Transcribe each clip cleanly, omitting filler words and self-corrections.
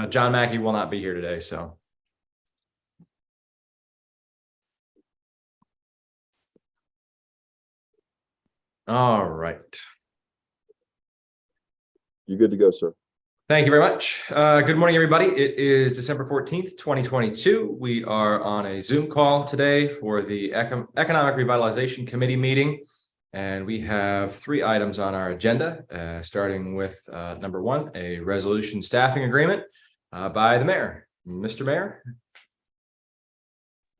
John Mackey will not be here today, so. All right. You're good to go, sir. Thank you very much. Good morning, everybody. It is December 14th, 2022. We are on a Zoom call today for the Economic Revitalization Committee meeting. And we have 3 items on our agenda, starting with number 1, a resolution staffing agreement by the mayor. Mr. Mayor.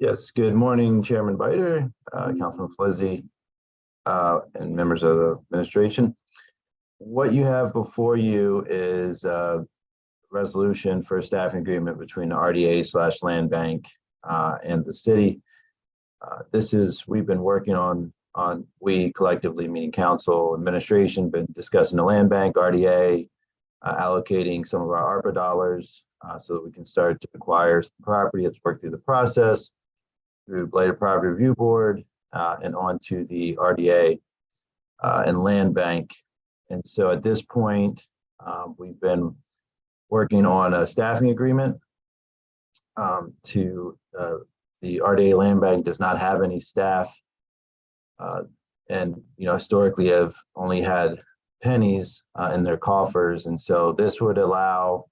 Yes, good morning, Chairman Biter, Councilman Flizzy, and members of the administration. What you have before you is a resolution for a staffing agreement between the RDA/Land Bank and the city. We've been working on we collectively, meaning council, administration, been discussing the land bank, RDA, allocating some of our ARPA dollars so that we can start to acquire some property. Let's work through the process through Blighted Property Review Board and on to the RDA and land bank. And so at this point, we've been working on a staffing agreement to the RDA land bank does not have any staff. And historically have only had pennies in their coffers, and so this would allow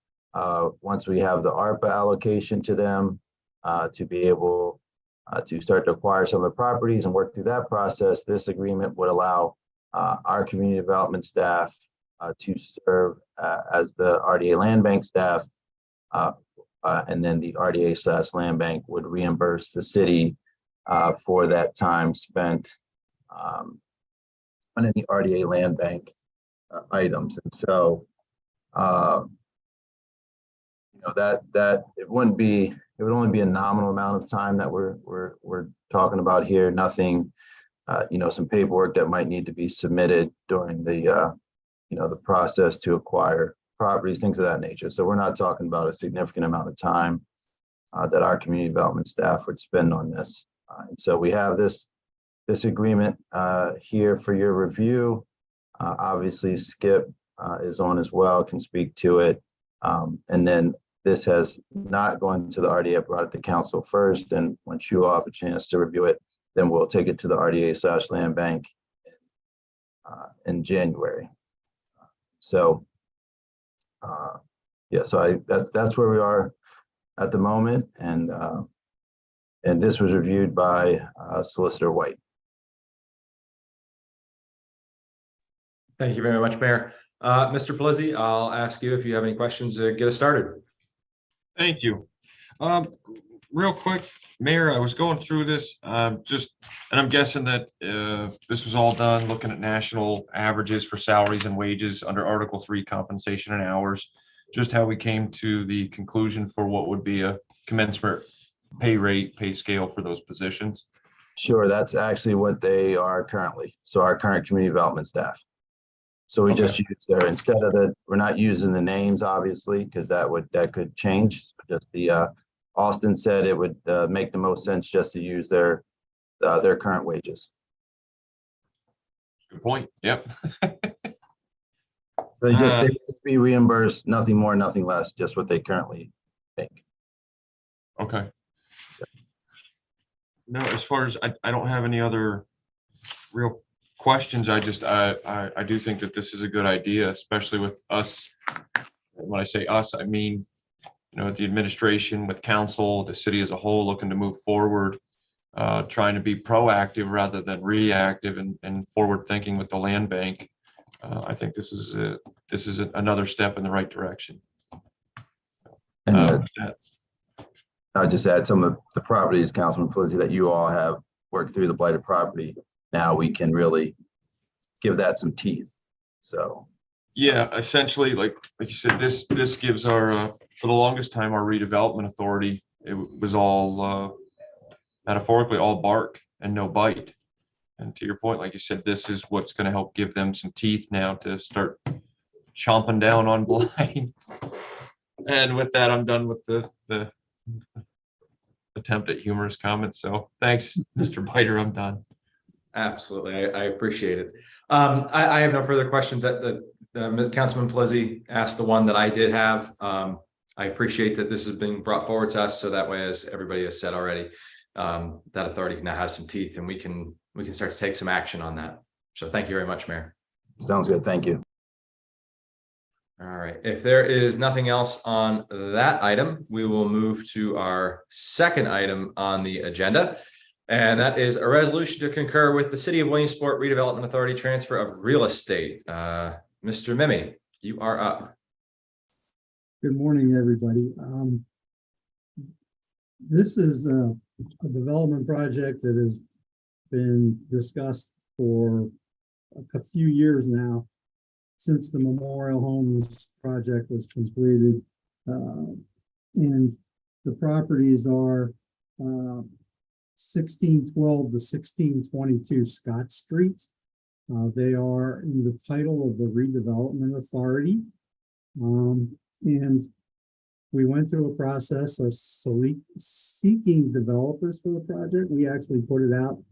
once we have the ARPA allocation to them to be able to start to acquire some of the properties and work through that process. This agreement would allow our community development staff to serve as the RDA land bank staff, and then the RDA/land bank would reimburse the city for that time spent on any RDA land bank items. And so that it would only be a nominal amount of time that we're talking about here. Nothing, some paperwork that might need to be submitted during the the process to acquire properties, things of that nature. So we're not talking about a significant amount of time that our community development staff would spend on this. And so we have this agreement here for your review. Obviously, Skip is on as well, can speak to it. And then this has not gone to the RDA, brought it to council first. And once you all have a chance to review it, then we'll take it to the RDA/land bank in January. So, so that's where we are at the moment. And this was reviewed by Solicitor White. Thank you very much, Mayor. Mr. Pelizzi, I'll ask you if you have any questions to get us started. Thank you. Real quick, Mayor, I was going through this and I'm guessing that this was all done looking at national averages for salaries and wages under Article 3 compensation and hours, just how we came to the conclusion for what would be a commensurate pay scale for those positions. Sure, that's actually what they are currently. So our current community development staff. So we just use their, instead of we're not using the names, obviously, because that could change. Just the Austin said it would make the most sense just to use their current wages. Good point. Yep. So they just be reimbursed, nothing more, nothing less, just what they currently make. Okay. No, as far as I don't have any other real questions. I do think that this is a good idea, especially with us. When I say us, I mean, the administration, with council, the city as a whole, looking to move forward, trying to be proactive rather than reactive and forward thinking with the land bank. I think this is another step in the right direction. And I'll just add some of the properties, Councilman Pelizzi, that you all have worked through the blighted property. Now we can really give that some teeth. So yeah, essentially, like you said, this gives our for the longest time our redevelopment authority, it was all metaphorically all bark and no bite. And to your point, like you said, this is what's going to help give them some teeth now to start chomping down on blight. And with that, I'm done with the attempt at humorous comments. So thanks, Mr. Biter. I'm done. Absolutely. I appreciate it. I have no further questions. That Councilman Pelizzi asked the one that I did have. I appreciate that this is being brought forward to us, so that way, as everybody has said already, that authority now has some teeth, and we can start to take some action on that. So thank you very much, Mayor. Sounds good. Thank you. All right, if there is nothing else on that item, we will move to our second item on the agenda. And that is a resolution to concur with the City of Williamsport Redevelopment Authority transfer of real estate. Mr. Mimi, you are up. Good morning, everybody. This is a development project that has been discussed for a few years now, since the Memorial Homes project was completed. And the properties are 1612 to 1622 Scott Street. They are in the title of the redevelopment authority. And we went through a process of seeking developers for the project. We actually put it out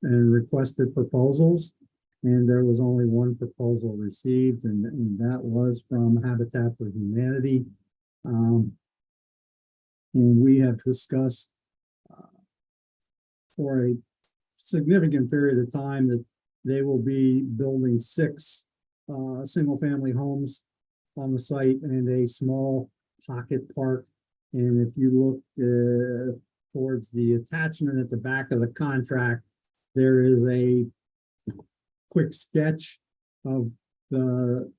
and requested proposals, and there was only one proposal received, and that was from Habitat for Humanity. And we have discussed for a significant period of time that they will be building 6 single-family homes on the site and a small pocket park. And if you look towards the attachment at the back of the contract, there is a quick sketch of the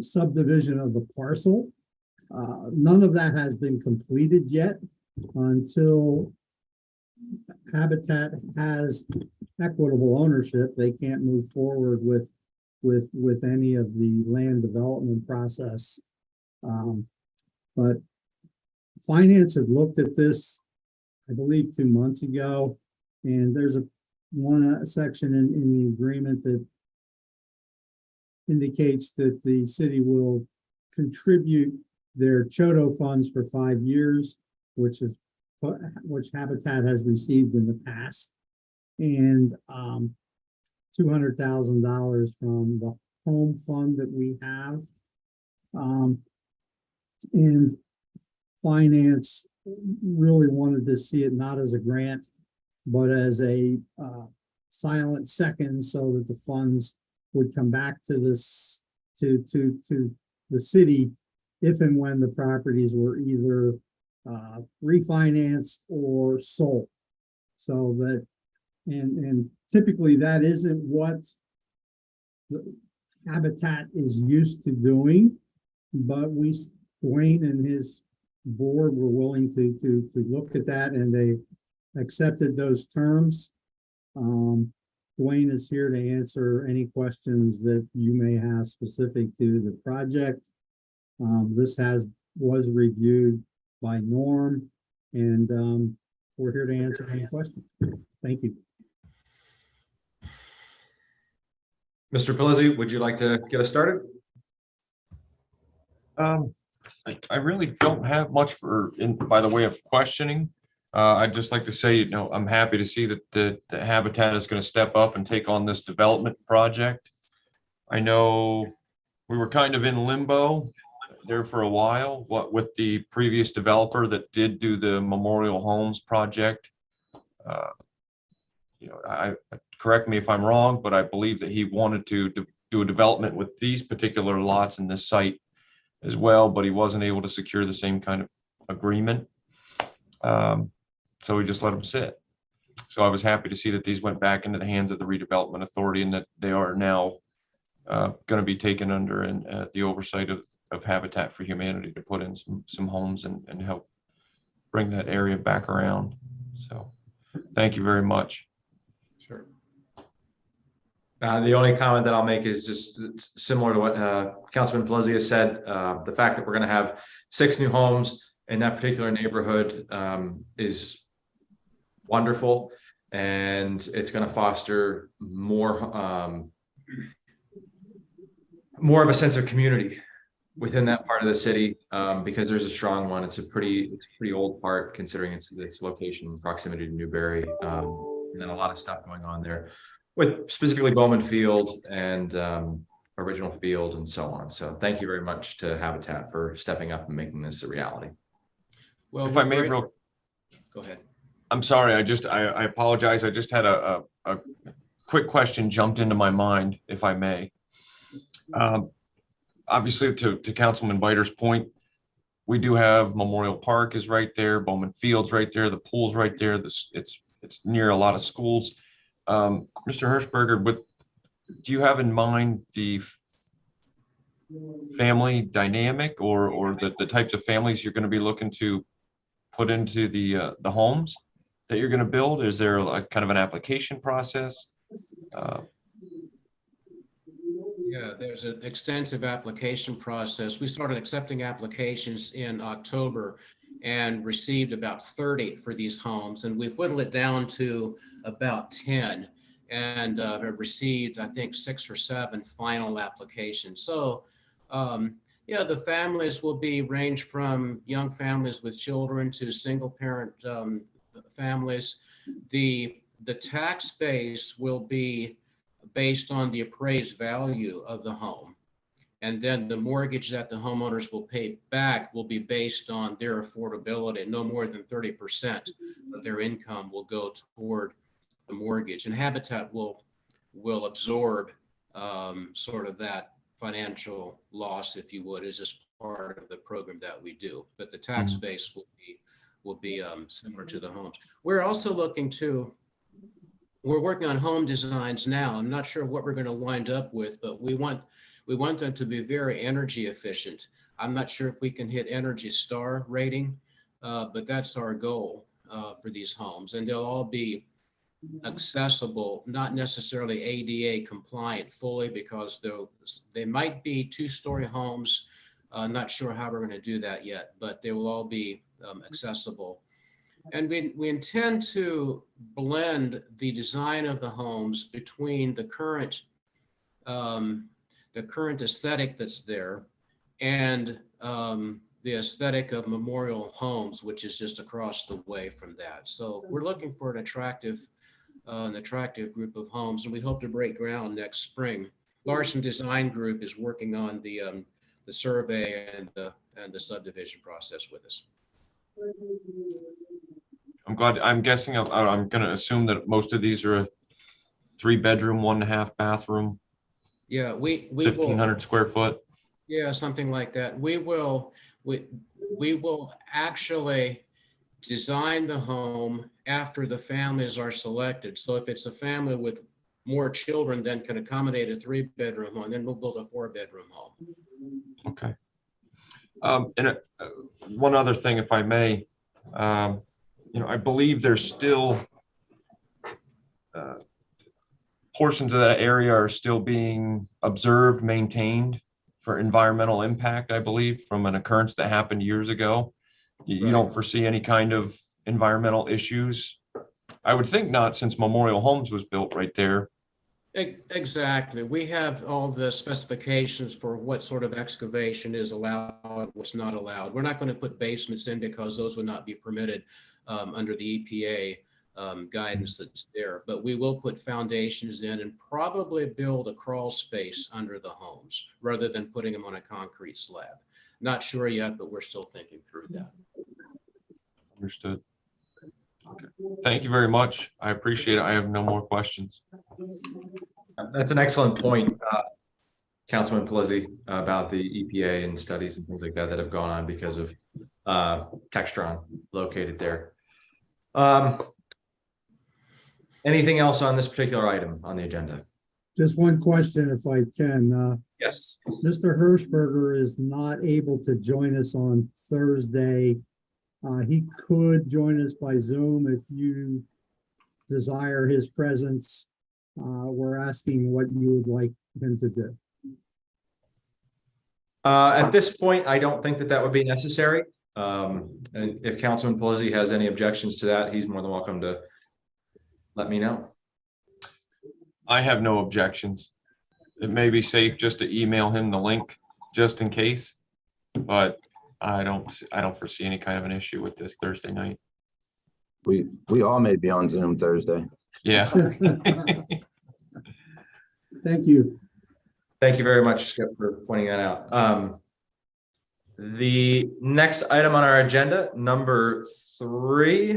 subdivision of the parcel. None of that has been completed yet until Habitat has equitable ownership. They can't move forward with any of the land development process. But finance had looked at this, I believe, 2 months ago, and there's one section in the agreement that indicates that the city will contribute their Chodo funds for 5 years, which Habitat has received in the past, and $200,000 from the home fund that we have. And finance really wanted to see it not as a grant, but as a silent second, so that the funds would come back to this to the city if and when the properties were either refinanced or sold. So that, and typically that isn't what the Habitat is used to doing, but Dwayne and his board were willing to look at that, and they accepted those terms. Dwayne is here to answer any questions that you may have specific to the project. This was reviewed by Norm, and we're here to answer any questions. Thank you. Mr. Pelizzi, would you like to get us started? I really don't have much by the way of questioning. I'd just like to say, I'm happy to see that the Habitat is going to step up and take on this development project. I know we were kind of in limbo there for a while, with the previous developer that did do the Memorial Homes project. Correct me if I'm wrong, but I believe that he wanted to do a development with these particular lots in this site as well, but he wasn't able to secure the same kind of agreement. So we just let them sit. So I was happy to see that these went back into the hands of the redevelopment authority, and that they are now going to be taken under the oversight of Habitat for Humanity to put in some homes and help bring that area back around. So thank you very much. Sure. The only comment that I'll make is just similar to what Councilman Pelizzi has said. The fact that we're going to have 6 new homes in that particular neighborhood is wonderful, and it's going to foster more of a sense of community within that part of the city, because there's a strong one. It's a pretty old part, considering its location and proximity to Newberry, and then a lot of stuff going on there with specifically Bowman Field and original field and so on. So thank you very much to Habitat for stepping up and making this a reality. Well, If I may, go ahead. I'm sorry, I apologize. I just had a quick question jumped into my mind, if I may. Obviously, to Councilman Biter's point, we do have Memorial Park is right there, Bowman Field's right there, the pool's right there. It's near a lot of schools. Mr. Hirschberger, but do you have in mind the family dynamic or the types of families you're going to be looking to put into the homes that you're going to build? Is there like kind of an application process? Yeah, there's an extensive application process. We started accepting applications in October and received about 30 for these homes, and we've whittled it down to about 10 and have received, I think, 6 or 7 final applications. So, yeah, the families will be range from young families with children to single parent families. The tax base will be based on the appraised value of the home. And then the mortgage that the homeowners will pay back will be based on their affordability. No more than 30% of their income will go toward the mortgage. And Habitat will absorb sort of that financial loss, if you would, as just part of the program that we do. But the tax base will be similar to the homes. We're also looking to, we're working on home designs now. I'm not sure what we're going to wind up with, but we want them to be very energy efficient. I'm not sure if we can hit Energy Star rating, but that's our goal for these homes. And they'll all be accessible, not necessarily ADA compliant fully, because they might be 2-story homes. Not sure how we're going to do that yet, but they will all be accessible. And we intend to blend the design of the homes between the current aesthetic that's there and the aesthetic of Memorial Homes, which is just across the way from that. So we're looking for an attractive group of homes, and we hope to break ground next spring. Larson Design Group is working on the survey and the subdivision process with us. I'm glad. I'm guessing. I'm going to assume that most of these are a 3-bedroom, 1.5 bathroom. Yeah, we 1,500 square foot. Yeah, something like that. We will actually design the home after the families are selected. So if it's a family with more children than can accommodate a 3-bedroom home, then we'll build a 4-bedroom home. Okay. And one other thing, if I may, I believe there's still portions of that area are still being observed, maintained for environmental impact, I believe, from an occurrence that happened years ago. You don't foresee any kind of environmental issues? I would think not, since Memorial Homes was built right there. Exactly. We have all the specifications for what sort of excavation is allowed, what's not allowed. We're not going to put basements in because those would not be permitted under the EPA guidance that's there. But we will put foundations in and probably build a crawl space under the homes rather than putting them on a concrete slab. Not sure yet, but we're still thinking through that. Understood. Okay. Thank you very much. I appreciate it. I have no more questions. That's an excellent point, Councilman Pelizzi, about the EPA and studies and things like that have gone on because of Textron located there. Anything else on this particular item on the agenda? Just one question, if I can. Yes. Mr. Hirschberger is not able to join us on Thursday. He could join us by Zoom if you desire his presence. We're asking what you would like him to do. At this point, I don't think that would be necessary. And if Councilman Pelizzi has any objections to that, he's more than welcome to let me know. I have no objections. It may be safe just to email him the link just in case, but I don't foresee any kind of an issue with this Thursday night. We all may be on Zoom Thursday. Yeah. Thank you. Thank you very much, Skip, for pointing that out. The next item on our agenda, number 3,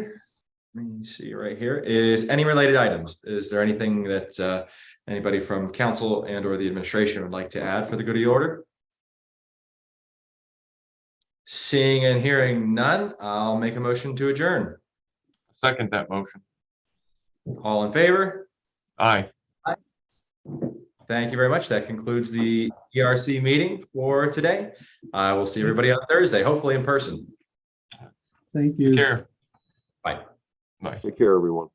let me see right here, is any related items. Is there anything that anybody from council and or the administration would like to add for the good of the order? Seeing and hearing none, I'll make a motion to adjourn. Second that motion. All in favor? Aye. Thank you very much. That concludes the ERC meeting for today. I will see everybody on Thursday, hopefully in person. Thank you. Take care. Bye. Bye. Take care, everyone.